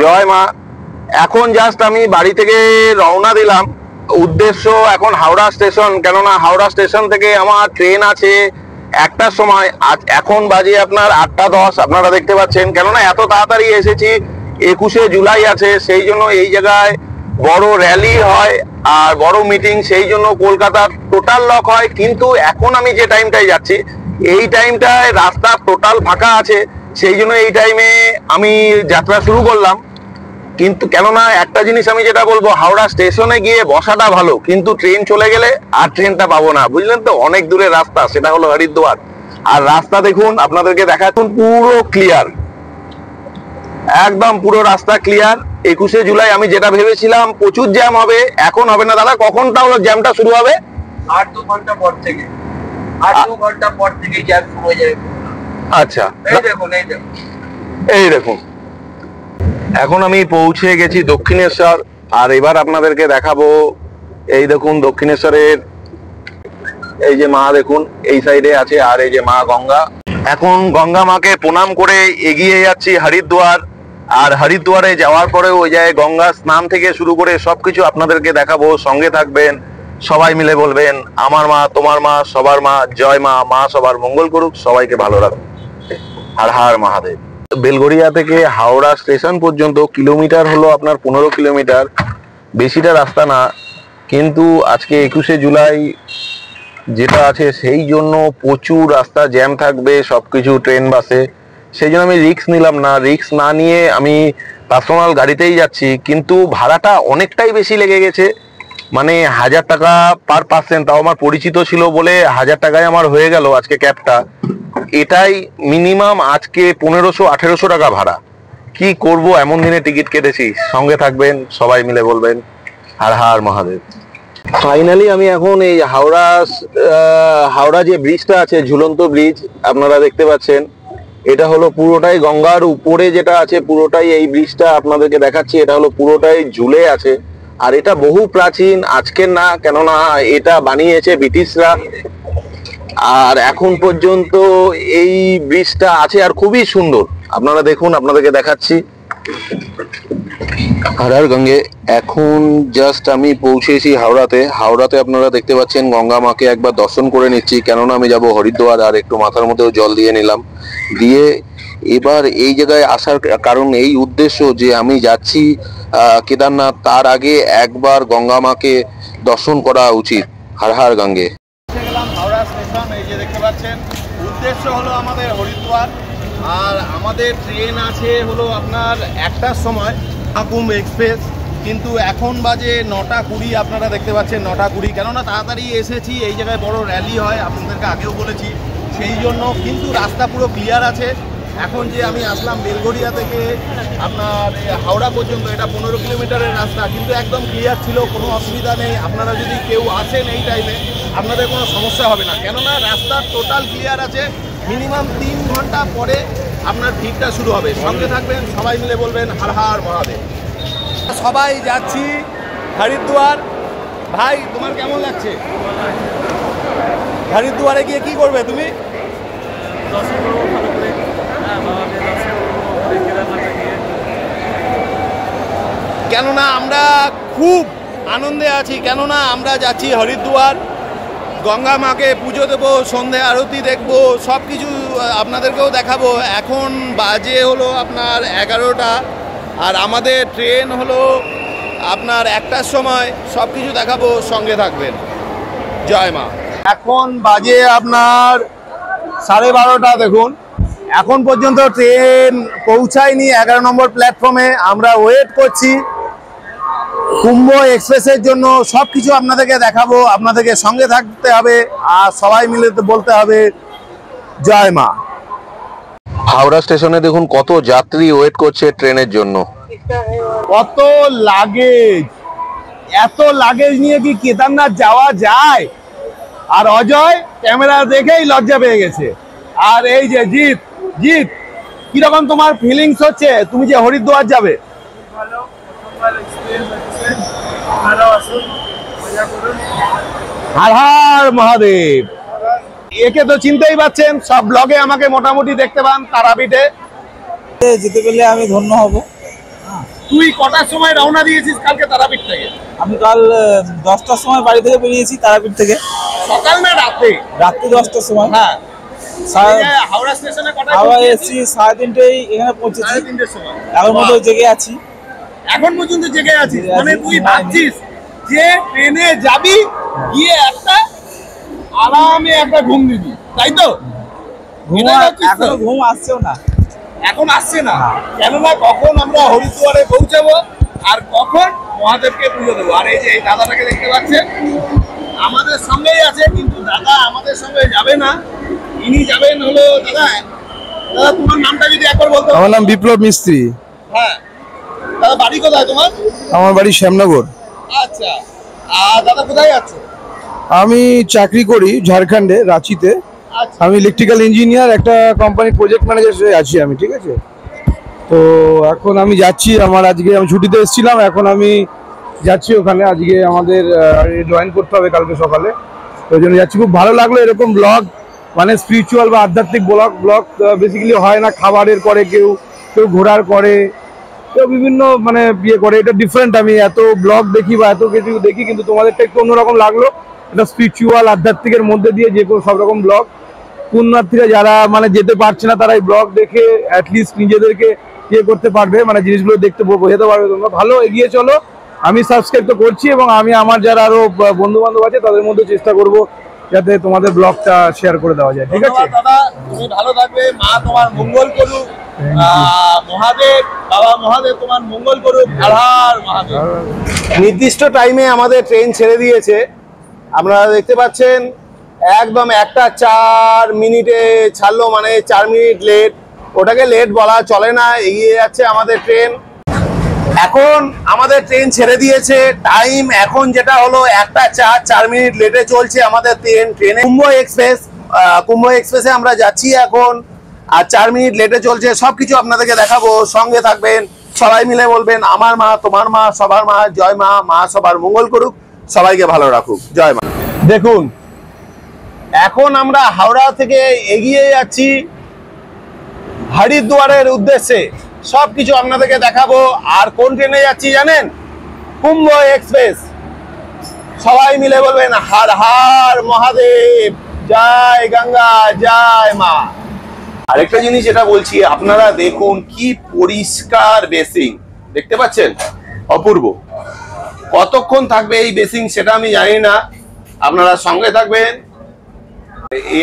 জয় মা। এখন জাস্ট আমি বাড়ি থেকে রওনা দিলাম, উদ্দেশ্য এখন হাওড়া স্টেশন, কেননা হাওড়া স্টেশন থেকে আমার ট্রেন আছে 1টার সময়। আজ এখন বাজে আপনার 8টা 10, আপনারা দেখতে পাচ্ছেন। কেননা এত তাড়াতাড়ি এসেছি, 21শে জুলাই আছে, সেই জন্য এই জায়গায় বড় র্যালি হয় আর বড় মিটিং, সেই জন্য কলকাতার টোটাল লক হয়। কিন্তু এখন আমি যে টাইমটায় যাচ্ছি, এই টাইমটায় রাস্তা টোটাল ফাঁকা আছে, সেই জন্য এই টাইমে আমি যাত্রা শুরু করলাম। কিন্তু কেননা একটা জিনিস আমি যেটা বলবো, হাওড়া স্টেশনে গিয়ে বসাটা ভালো, কিন্তু ট্রেন চলে গেলে আর ট্রেনটা পাবো না, বুঝলেন তো। অনেক দূরের রাস্তা, সেটা হলো হরিদ্বার। আর রাস্তা দেখুন, আপনাদেরকে দেখাচ্ছি, পুরো ক্লিয়ার, একদম পুরো রাস্তা ক্লিয়ার। 21শে জুলাই আমি যেটা ভেবেছিলাম প্রচুর জ্যাম হবে, এখন হবে না। দাদা কখনটা হলো জ্যামটা শুরু হবে? 8-2 ঘন্টা পর থেকে, 8-2 ঘন্টা পর থেকে জ্যাম শুরু হয়ে যাবে। আচ্ছা, এই দেখুন, এই দেখুন, এই দেখুন, এখন আমি পৌঁছে গেছি দক্ষিণেশ্বর। আর এবার আপনাদেরকে দেখাবো, এই দেখুন দক্ষিণেশ্বরের এই যে মা দেখুন, এই সাইডে আছে, আর এই যে মা গঙ্গা। এখন গঙ্গা মাকে প্রণাম করে এগিয়ে যাচ্ছি হরিদ্বার। আর হরিদ্বারে যাওয়ার পরে ওই জায়গায় গঙ্গা স্নান থেকে শুরু করে সবকিছু আপনাদেরকে দেখাবো। সঙ্গে থাকবেন, সবাই মিলে বলবেন আমার মা তোমার মা সবার মা, জয় মা, মা সবার মঙ্গল করুক, সবাইকে ভালো রাখুক, হর হর মহাদেব। বেলগড়িয়া থেকে হাওড়া স্টেশন পর্যন্ত কিলোমিটার হলো আপনার 15 কিলোমিটার, বেশিটা রাস্তা না। কিন্তু আজকে 21শে জুলাই যেটা আছে, সেই জন্য প্রচুর রাস্তা জ্যাম থাকবে, সবকিছু ট্রেন বাসে, সেই জন্য আমি রিস্ক নিলাম না। রিস্ক না নিয়ে আমি পার্সোনাল গাড়িতেই যাচ্ছি, কিন্তু ভাড়াটা অনেকটাই বেশি লেগে গেছে, মানে 1000 টাকা পার পার্সন। তাও আমার পরিচিত ছিল বলে 1000 টাকায় আমার হয়ে গেল আজকে ক্যাবটা। এটাই মিনিমাম আজকে 1500-1800 টাকা ভাড়া। কি করব, এমন দিনে টিকিট কেটেছি। সঙ্গে থাকবেন, সবাই মিলে বলবেন হর হর মহাদেব। ফাইনালি আমি এখন এই হাওড়া যে ব্রিজটা আছে, ঝুলন্ত ব্রিজ, আপনারা দেখতে পাচ্ছেন, এটা হলো পুরোটাই গঙ্গার উপরে যেটা আছে, পুরোটাই এই ব্রিজটা আপনাদেরকে দেখাচ্ছি। এটা হলো পুরোটাই ঝুলে আছে, আর এটা বহু প্রাচীন, আজকের না, কেননা এটা বানিয়েছে ব্রিটিশরা। আর এখন পর্যন্ত এই ব্রিজটা আছে আর খুবই সুন্দর। আপনারা দেখুন, আপনাদেরকে দেখাচ্ছি, হর হর গঙ্গে। এখন জাস্ট আমি পৌঁছেছি হাওড়াতে। হাওড়াতে আপনারা দেখতে পাচ্ছেন গঙ্গা মাকে একবার দর্শন করে নিচ্ছি, কেননা আমি যাব হরিদ্বার। আর একটু মাথার মধ্যেও জল দিয়ে নিলাম, দিয়ে এবার এই জায়গায় আসার কারণ, এই উদ্দেশ্য যে আমি যাচ্ছি কেদারনাথ, তার আগে একবার গঙ্গা মাকে দর্শন করা উচিত। হর হর গঙ্গে। হাওড়া স্টেশন, এই যে দেখতে পাচ্ছেন, উদ্দেশ্য হলো আমাদের হরিদ্বার। আর আমাদের ট্রেন আছে হলো আপনার 1টার সময়, মহাকুম্ভ এক্সপ্রেস। কিন্তু এখন বাজে 9টা 20, আপনারা দেখতে পাচ্ছেন 9টা 20। কেননা তাড়াতাড়ি এসেছি, এই জায়গায় বড় র্যালি হয়, আপনাদেরকে আগেও বলেছি, সেই জন্য। কিন্তু রাস্তা পুরো ক্লিয়ার আছে। এখন যে আমি আসলাম বেলগড়িয়া থেকে আপনার হাওড়া পর্যন্ত, এটা 15 কিলোমিটারের রাস্তা, কিন্তু একদম ক্লিয়ার ছিল, কোনো অসুবিধা নেই। আপনারা যদি কেউ আসেন এই টাইমে, আপনাদের কোনো সমস্যা হবে না, কেননা রাস্তা টোটাল ক্লিয়ার আছে। মিনিমাম 3 ঘন্টা পরে আপনার ভিড়টা শুরু হবে। সঙ্গে থাকবেন, সবাই মিলে বলবেন হর হর মহাদেব। সবাই যাচ্ছি হরিদ্বার। ভাই তোমার কেমন লাগছে? হরিদ্বারে গিয়ে কি করবে তুমি? কেননা আমরা খুব আনন্দে আছি, কেননা আমরা যাচ্ছি হরিদ্বার, গঙ্গা মাকে পুজো দেবো, সন্ধে আরতি দেখবো, সব কিছু আপনাদেরকেও দেখাবো। এখন বাজে হলো আপনার 11টা, আর আমাদের ট্রেন হলো আপনার 1টার সময়। সব কিছু দেখাবো, সঙ্গে থাকবেন। জয় মা। এখন বাজে আপনার 12:30। দেখুন এখন পর্যন্ত ট্রেন পৌঁছায়নি 11 নম্বর প্ল্যাটফর্মে। আমরা ওয়েট করছি কুম্ভ এক্সপ্রেসের জন্য। সব কিছু আপনাদেরকে দেখাবো, আপনাদেরকে সঙ্গে থাকতে হবে, আর সবাই মিলে বলতে হবে জয় মা। হাওড়া স্টেশনে দেখুন কত যাত্রী ওয়েট করছে ট্রেনের জন্য। কত লাগেজ, এত লাগেজ নিয়ে কি কেদারনাথ যাওয়া যায়? আর অজয় ক্যামেরা দেখেই লজ্জা পেয়ে গেছে। আর এই যে জিৎ, জিৎ কিরকম তোমার ফিলিংস হচ্ছে, তুমি যে হরিদ্বার যাবে? হর হর মহাদেব। একে তো চিনতেই পাচ্ছেন, সব ব্লগে আমাকে মোটামুটি দেখতে পান তারাপীঠে। যেতে পেলে আমি ধন্য হব। তুই কটার সময় রওনা দিয়েছিস কালকে তারাপীঠ থেকে? আমি কাল 10টার সময় বাড়ি থেকে বেরিয়েছি তারাপীঠ থেকে। সকাল না রাতে? রাত্রি 10টার সময়। হ্যাঁ। হাওড়া স্টেশনে কটায়? হাওড়া এসেছি 3:30টায়, এখানে পৌঁছেছি 3:30 সময়। এখন মতো জেগে আছি। এখন পর্যন্ত জেগে আছিস? মানে তুই ভাবছিস যে ট্রেনে যাবি, গিয়ে একটা আরামে একটা ঘুম দিবি, তাই তো? এখনো ঘুম আসছেও না, এখন আসছে না, কেননা কখন আমরা হরিদ্বারে পৌঁছাবো আর কখন মহাদেবকে পুজো দেবো। আর এই যে এই দাদাটাকে দেখতে পাচ্ছেন আমাদের সঙ্গেই আছে, কিন্তু দাদা আমাদের সঙ্গে যাবে না, ইনি যাবেন হলো দাদা তোমার নামটা যদি একবার বলতো। আমার নাম বিপ্লব মিস্ত্রি। হ্যাঁ দাদা, বাড়ি কোথায় তোমার? আমার বাড়ি শ্যামনগর। আচ্ছা, আর দাদা কোথায় আছো? আমি চাকরি করি ঝাড়খণ্ডে, রাঁচিতে। আচ্ছা, আমি ইলেকট্রিক্যাল ইঞ্জিনিয়ার, একটা কোম্পানির প্রজেক্ট ম্যানেজার হিসেবে আছি আমি, ঠিক আছে? তো এখন আমি যাচ্ছি, আজকে আমি ছুটিতে এসেছিলাম, এখন আমি যাচ্ছি ওখানে। আজকে আমাদের জয়েন করতে হবে কালকে সকালে, ওই জন্য যাচ্ছি। খুব ভালো লাগলো এরকম ব্লগ, মানে স্পিরিচুয়াল বা আধ্যাত্মিক ব্লগ বেসিক্যালি হয় না। খাবারের করে, কেউ ঘোরার করে, কেউ বিভিন্ন মানে ইয়ে করে। এটা ডিফারেন্ট। আমি এত ব্লগ দেখি বা এত কিছু দেখি, কিন্তু তোমাদেরটা একটু অন্যরকম লাগলো। এটা স্পিরিচুয়াল আধ্যাত্মিকের মধ্যে দিয়ে যে কোনো সব রকম ব্লগ। পুণ্যার্থীরা যারা মানে যেতে পারছে না, তারা এই ব্লগ দেখে অ্যাটলিস্ট নিজেদেরকে ইয়ে করতে পারবে, মানে জিনিসগুলো দেখতে বোঝাতে পারবে। তোমরা ভালো এগিয়ে চলো। আমি সাবস্ক্রাইব তো করছি, এবং আমি আমার যারা আরো বন্ধু বান্ধব আছে তাদের মধ্যে চেষ্টা করব যাতে তোমাদের ব্লগটা শেয়ার করে দেওয়া যায়, ঠিক আছে? দাদা তুমি ভালো থাকবে, মা তোমার মঙ্গল করুক, মহাদেব, বাবা মহাদেব তোমার মঙ্গল করুক। হর হর মহাদেব। নির্দিষ্ট টাইমে আমাদের ট্রেন ছেড়ে দিয়েছে, আপনারা দেখতে পাচ্ছেন। একদম 1টা 4 মিনিটে ছাড়লো, মানে 4 মিনিট লেট। ওটাকে লেট বলা চলে না, এগিয়ে যাচ্ছে আমাদের ট্রেন। এখন আমাদের ট্রেন ছেড়ে দিয়েছে, টাইম এখন যেটা হলো 1টা 4 মিনিট লেটে চলছে আমাদের ট্রেনে। কুম্ভ এক্সপ্রেসে আমরা যাচ্ছি এখন, আর 4 মিনিট লেটে চলছে। সবকিছু আপনাদেরকে দেখাবো, সঙ্গে থাকবেন। সবাই মিলে বলবেন আমার মা তোমার মা সবার মা, জয় মা, মা সবার মঙ্গল করুক, সবাইকে ভালো রাখুক, জয় মা। দেখুন এখন আমরা হাওড়া থেকে এগিয়ে যাচ্ছি হরিদ্বারের উদ্দেশ্যে। সবকিছু আপনাদেরকে দেখাবো। আর কোন ট্রেনে যাচ্ছি জানেন? কুম্ভ এক্সপ্রেস। সবাই মিলে বলবেন হর হর মহাদেব, জয় গঙ্গা, জয় মা। আরেকটা জিনিস যেটা বলছি, আপনারা দেখুন কি পরিষ্কার বেসিং, দেখতে পাচ্ছেন? অপূর্ব। কতক্ষণ থাকবে এই বেসিং সেটা আমি জানি না, আপনারা সঙ্গে থাকবেন।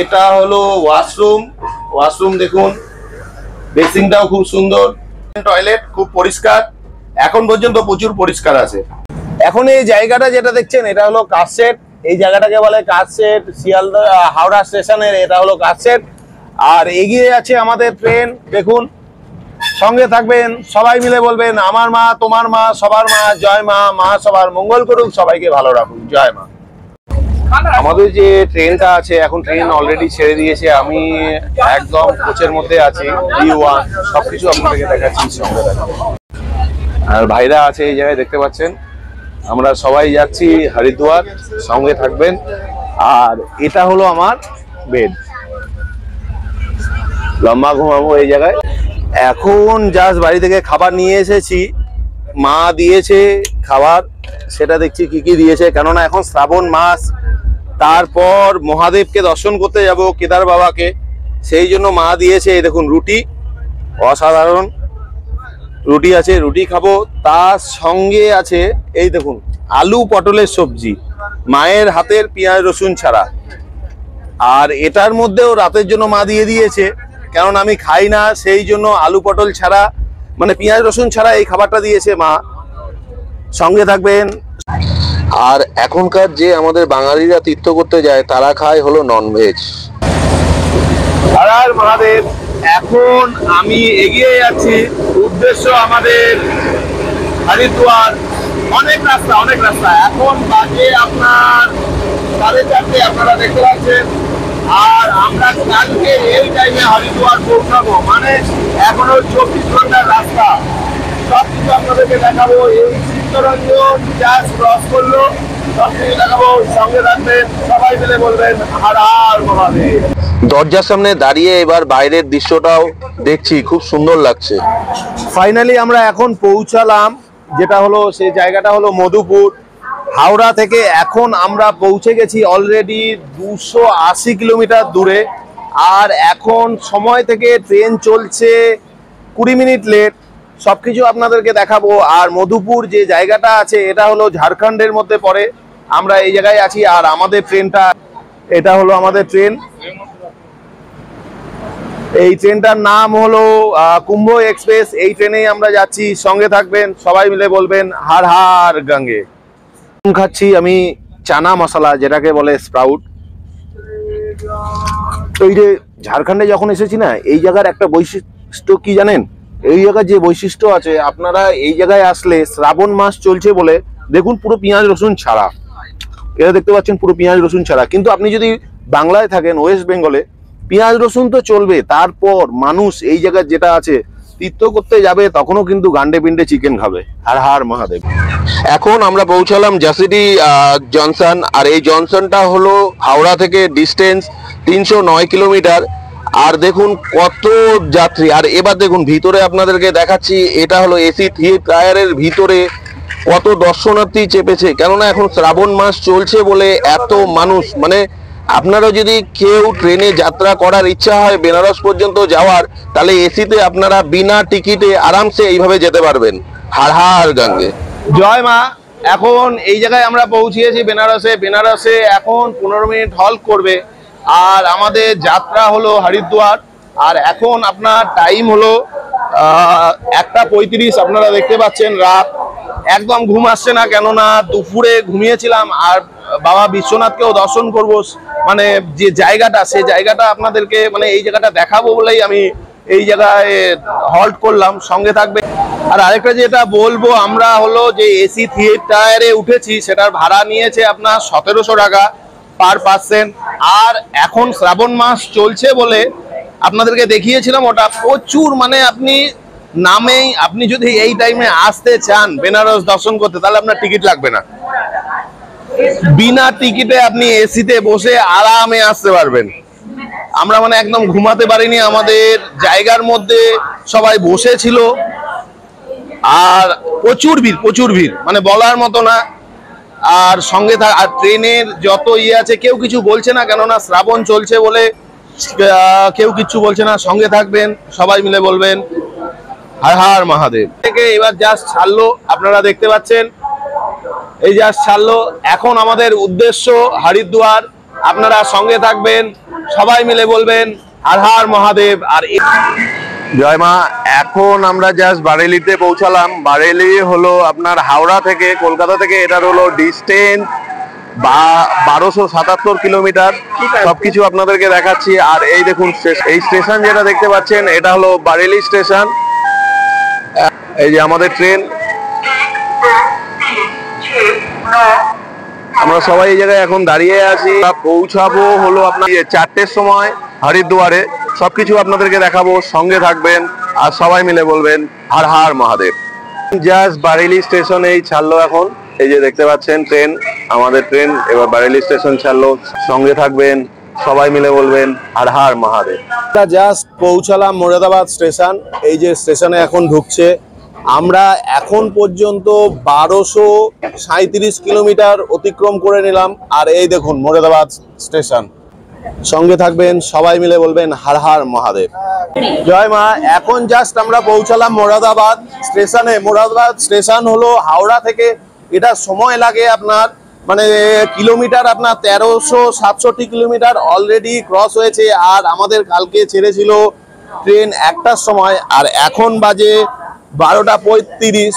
এটা হলো ওয়াশরুম দেখুন, বেসিংটাও খুব সুন্দর, টয়লেট খুব পরিষ্কার, এখন পর্যন্ত প্রচুর পরিষ্কার আছে। এখন এই জায়গাটা যেটা দেখছেন এটা হলো কাশশেড। এই জায়গাটাকে বলে কাশশেড, শিয়ালদা হাওড়া স্টেশনের এটা হলো কাশশেড। আর এগিয়ে আছে আমাদের ট্রেন, দেখুন। সঙ্গে থাকবেন, সবাই মিলে বলবেন আমার মা তোমার মা সবার মা, জয় মা, মা সবার মঙ্গল করুক, সবাইকে ভালো রাখুক, জয় মা। আমাদের যে ট্রেনটা আছে, এখন ট্রেন অলরেডি ছেড়ে দিয়েছে। আমি একদম কোচের মধ্যে আছি, B1, সবকিছু আপনাদেরকে দেখাচ্ছি, সঙ্গে দেখাবো। আর ভাইরা আছে এই জায়গায়, দেখতে পাচ্ছেন। আমরা সবাই যাচ্ছি হরিদ্বার, সঙ্গে থাকবেন। আর এটা হলো আমার বেড, লম্বা ঘুমাবো এই জায়গায়। এখন জাস্ট বাড়ি থেকে খাবার নিয়ে এসেছি, মা দিয়েছে খাবার, সেটা দেখছি কি কি দিয়েছে। কেননা এখন শ্রাবণ মাস, তারপর মহাদেবকে দর্শন করতে যাব, কেদার বাবাকে, সেই জন্য মা দিয়েছে। এই দেখুন রুটি, অসাধারণ রুটি আছে, রুটি খাবো। তার সঙ্গে আছে এই দেখুন আলু পটলের সবজি, মায়ের হাতের, পেঁয়াজ রসুন ছাড়া। আর এটার মধ্যেও রাতের জন্য মা দিয়ে দিয়েছে, কারণ আমি খাই না, সেই জন্য আলু পটল ছাড়া, মানে পেঁয়াজ রসুন ছাড়া এই খাবারটা দিয়েছে মা। সঙ্গে থাকবেন। আর এখনকার যে আমাদের বাঙালিরা তীর্থ করতে যায়, তারা খায় হলো ননভেজ। হর হর মহাদেব। এখন আমি এগিয়ে যাচ্ছি, উদ্দেশ্য আমাদের হরিদ্বার। অনেক রাস্তা। এখন বাজে আপনার 4:30, আপনারা দেখতে পাচ্ছেন। আর আমরা কালকে এই টাইমে হরিদ্বার পৌঁছাবো, মানে এখনো 24 ঘন্টার রাস্তা। সবকিছু আপনাদেরকে দেখাবো। এই চিত্তরঞ্জন জাস্ট ক্রস করলো, সবকিছু দেখাবো, সঙ্গে থাকবেন। সবাই মিলে বলবেন হর হর মহাদেব। দরজার সামনে দাঁড়িয়ে এবার বাইরের দৃশ্যটাও দেখছি, খুব সুন্দর লাগছে। ফাইনালি আমরা এখন পৌঁছালাম, যেটা হলো সেই জায়গাটা হলো মধুপুর। হাওড়া থেকে এখন আমরা পৌঁছে গেছি অলরেডি 280 কিলোমিটার দূরে। আর এখন সময় থেকে ট্রেন চলছে 20 মিনিট লেট। সবকিছু আপনাদেরকে দেখাবো। আর মধুপুর যে জায়গাটা আছে এটা হলো ঝাড়খণ্ডের মধ্যে পড়ে। আমরা এই জায়গায় আছি আর আমাদের ট্রেনটা, এটা হলো আমাদের ট্রেন। এই ট্রেনটার নাম হলো কুম্ভ এক্সপ্রেস। এই ট্রেনেই আমরা যাচ্ছি, সঙ্গে থাকবেন, সবাই মিলে বলবেন হার হার গঙ্গে। খাচ্ছি আমি চানা মশলা, যেটাকে বলে স্প্রাউট। এই যে ঝাড়খণ্ডে যখন এসেছি না, এই জায়গার একটা বৈশিষ্ট্য কি জানেন? এই জায়গার যে বৈশিষ্ট্য আছে, আপনারা এই জায়গায় আসলে শ্রাবণ মাস চলছে বলে দেখুন পুরো পেঁয়াজ রসুন ছাড়া, এটা দেখতে পাচ্ছেন পুরো পেঁয়াজ রসুন ছাড়া। কিন্তু আপনি যদি বাংলায় থাকেন, ওয়েস্ট বেঙ্গলে, পেঁয়াজ রসুন তো চলবে, তারপর মানুষ এই জায়গায় যেটা আছে তীর্থ করতে যাবে তখনও কিন্তু গান্ডে পিন্ডে চিকেন খাবে। আর হার মহাদেব। এখন আমরা পৌঁছালাম জাসিডি জংশন। আর এই জংশনটা হলো হাওড়া থেকে ডিস্টেন্স 309 কিলোমিটার। আর দেখুন কত যাত্রী। আর এবার দেখুন ভিতরে আপনাদেরকে দেখাচ্ছি, এটা হলো এসি থিয়েটারের ভিতরে কত দর্শনার্থী চেপেছে। কেননা এখন শ্রাবণ মাস চলছে বলে এত মানুষ। মানে আপনারা যদি কেউ ট্রেনে যাত্রা করার ইচ্ছা হয় বেনারস পর্যন্ত যাওয়ার, তাহলে এসিতে আপনারা বিনা টিকিটে আরামসে এইভাবে যেতে পারবেন। হার হার গঙ্গে। জয় মা। এখন এই জায়গায় আমরা পৌঁছিয়েছি বেনারসে। বেনারসে এখন 15 মিনিট হল্ট করবে। আর আমাদের যাত্রা হলো হরিদ্বার। আর এখন আপনার টাইম হলো 1:35। আপনারা দেখতে পাচ্ছেন রাত। একদম ঘুম আসছে না, কেননা দুপুরে ঘুমিয়েছিলাম। আর বাবা বিশ্বনাথকেও দর্শন করব, মানে যে জায়গাটা, সেই জায়গাটা আপনাদেরকে, মানে এই জায়গাটা দেখাবো বলেই আমি এই জায়গায় হল্ট করলাম। সঙ্গে থাকবে। আর আরেকটা যেটা বলবো, আমরা হলো যে এসি থিয়েটারে উঠেছি, সেটার ভাড়া নিয়েছে আপনার 1700 টাকা পার পার্সন। আর এখন শ্রাবণ মাস চলছে বলে আপনাদেরকে দেখিয়েছিলাম ওটা প্রচুর, মানে আপনি নামেই, আপনি যদি এই টাইমে আসতে চান বেনারস দর্শন করতে, তাহলে আপনার টিকিট লাগবে না। বিনা টিকিটে আপনি এসিতে বসে আরামে আসতে পারবেন। আমরা মানে একদম ঘুমাতে পারিনি, আমাদের জায়গার মধ্যে সবাই বসেছিল। আর প্রচুর ভিড়, মানে বলার মতো না। আর সঙ্গে আর ট্রেনের যত আছে কেউ কিছু বলছে না, কেননা শ্রাবণ চলছে বলে কেউ কিছু বলছে না। সঙ্গে থাকবেন, সবাই মিলে বলবেন হার হার মহাদেব। থেকে এবার জাস্ট ছাড়লো, আপনারা দেখতে পাচ্ছেন এই জাস্ট ছাড়লো। এখন আমাদের উদ্দেশ্য হরিদ্বার। আপনারা সঙ্গে থাকবেন, সবাই মিলে বলবেন হার হার মহাদেব। আর জয় মা। এখন আমরা জাস্ট বারেলিতে পৌঁছালাম। বারেলি হলো আপনার হাওড়া থেকে, কলকাতা থেকে এটার হলো ডিস্টেন্স 1277 কিলোমিটার। সবকিছু আপনাদেরকে দেখাচ্ছি। আর এই দেখুন এই স্টেশন যেটা দেখতে পাচ্ছেন, এটা হলো বারেলি স্টেশন। এই যে আমাদের ট্রেন, আমরা সবাই এই জায়গায় এখন দাঁড়িয়ে আছি। পৌঁছাবো হলো আপনার 4টের সময় হরিদ্বারে। সবকিছু আপনাদেরকে দেখাবো, সঙ্গে থাকবেন আর সবাই মিলে বলবেন হার হার মহাদেব। জাস্ট বারেলি স্টেশনেই ছাড়লো এখন। এই যে দেখতে পাচ্ছেন ট্রেন, আমাদের ট্রেন এবার বারেলি স্টেশন ছাড়লো। সঙ্গে থাকবেন, সবাই মিলে বলবেন হার হার মহাদেব। জাস্ট পৌঁছালাম মোরাদাবাদ স্টেশন। এই যে স্টেশনে এখন ঢুকছে। আমরা এখন পর্যন্ত 1237 কিলোমিটার অতিক্রম করে নিলাম। আর এই দেখুন মোরাদাবাদ স্টেশন। সঙ্গে থাকবেন, সবাই মিলে বলবেন হার হার মহাদেব। জয় মা। এখন জাস্ট আমরা পৌঁছালাম মোরাদাবাদ স্টেশনে। মোরাদাবাদ স্টেশন হলো হাওড়া থেকে, এটা সময় লাগে আপনার, মানে কিলোমিটার আপনার 1367 কিলোমিটার অলরেডি ক্রস হয়েছে। আর আমাদের কালকে ছেড়েছিল ট্রেন 1টার সময়, আর এখন বাজে 12:35।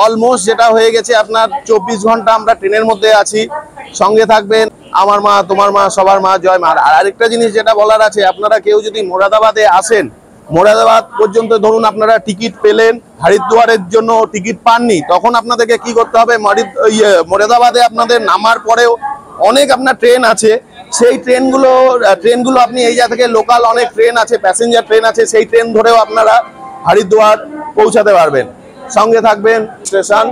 অলমোস্ট যেটা হয়ে গেছে আপনার 24 ঘন্টা আমরা ট্রেনের মধ্যে আছি। সঙ্গে থাকবেন, আমার মা, তোমার মা, সবার মা, জয় মা। আর আরেকটা জিনিস যেটা বলার আছে, আপনারা কেউ যদি মোরাদাবাদে আসেন, মোরাদাবাদ পর্যন্ত ধরুন আপনারা টিকিট পেলেন, হরিদ্বারের জন্য টিকিট পাননি, তখন আপনাদেরকে কি করতে হবে, মোরাদাবাদে আপনাদের নামার পরেও অনেক আপনার ট্রেন আছে। সেই ট্রেনগুলো আপনি এই জায়গা থেকে লোকাল অনেক ট্রেন আছে, প্যাসেঞ্জার ট্রেন আছে, সেই ট্রেন ধরেও আপনারা হরিদ্বার পৌঁছাতে পারবেন। সঙ্গে থাকবেন স্টেশন,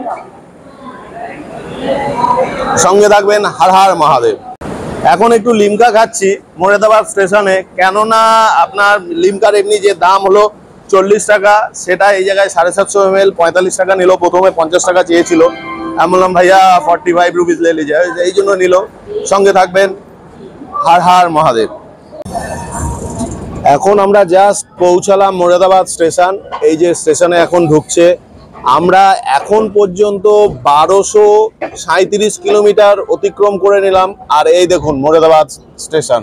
সঙ্গে থাকবেন হার হার মহাদেব। এখন একটু লিমকা খাচ্ছি মোরাদাবাদ স্টেশনে, কেননা আপনার লিমকার এমনি যে দাম হলো 40 টাকা, সেটা এই জায়গায় 750 ml 45 টাকা নিল। প্রথমে 50 টাকা চেয়েছিল, আমি বললাম ভাইয়া 45 রুপিস লে लीजिए, এই জন্য নিল। সঙ্গে থাকবেন, হর হর মহাদেব। এখন আমরা জাস্ট পৌঁছালাম মোরাদাবাদ স্টেশন। এই যে স্টেশনে এখন ঢুকছে, আমরা এখন পর্যন্ত 1237 কিলোমিটার অতিক্রম করে নিলাম। আর এই দেখুন মোরাদাবাদ স্টেশন।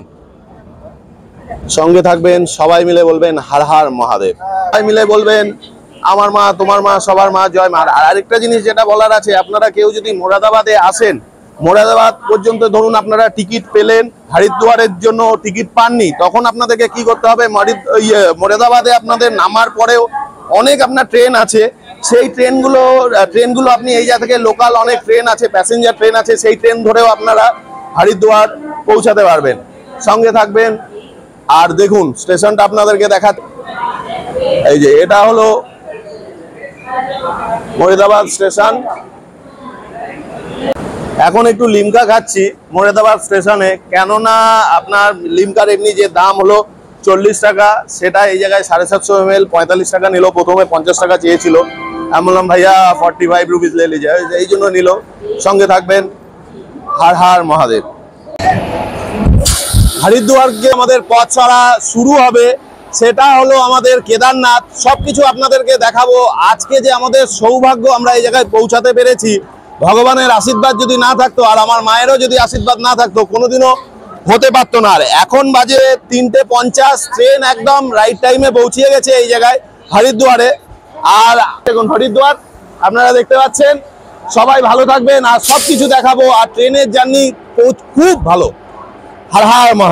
সঙ্গে থাকবেন, সবাই মিলে বলবেন হর হর মহাদেব, সবাই মিলে বলবেন আমার মা তোমার মা সবার মা জয় মা। আর আরেকটা জিনিস যেটা বলার আছে, আপনারা কেউ যদি মোরাদাবাদে আসেন, মোরাদাবাদ পর্যন্ত ধরুন আপনারা টিকিট পেলেন, হরিদ্বারের জন্য টিকিট পাননি, তখন আপনাদেরকে কি করতে হবে, মোরাদাবাদে আপনাদের নামার পরেও অনেক আপনার ট্রেন আছে, সেই ট্রেনগুলো আপনি এই জায়গা থেকে লোকাল অনেক ট্রেন আছে, প্যাসেঞ্জার ট্রেন আছে, সেই ট্রেন ধরেও আপনারা হরিদ্বার পৌঁছাতে পারবেন। সঙ্গে থাকবেন। আর দেখুন স্টেশনটা আপনাদেরকে দেখাতে, এই যে এটা হলো মোরাদাবাদ স্টেশন। এখন একটু লিমকা খাচ্ছি মোরাদাবাদ স্টেশনে, কেননা আপনার লিমকার এমনি যে দাম হলো 40 টাকা, সেটা এই জায়গায় 750 ml 45 টাকা নিল। প্রথমে 50 টাকা চেয়েছিল, আমি বললাম ভাইয়া 45 রুপিস লে लीजिए, এই জন্য নিল। সঙ্গে থাকবেন, হর হর মহাদেব। হরিদ্বারকে আমাদের পথ চলা শুরু হবে, সেটা হলো আমাদের কেদারনাথ। সবকিছু আপনাদেরকে দেখাবো। আজকে যে আমাদের সৌভাগ্য, আমরা এই জায়গায় পৌঁছাতে পেরেছি, ভগবানের আশীর্বাদ যদি না থাকতো, আর আমার মায়েরও যদি আশীর্বাদ না থাকতো, কোনোদিনও হতে পারতো না। আর এখন বাজে 3:50, ট্রেন একদম রাইট টাইমে পৌঁছিয়ে গেছে এই জায়গায় হরিদ্বারে। আর দেখুন হরিদ্বার আপনারা দেখতে পাচ্ছেন। সবাই ভালো থাকবেন, আর সবকিছু দেখাবো। আর ট্রেনের জার্নি খুব ভালো। হর হর মহাদেব।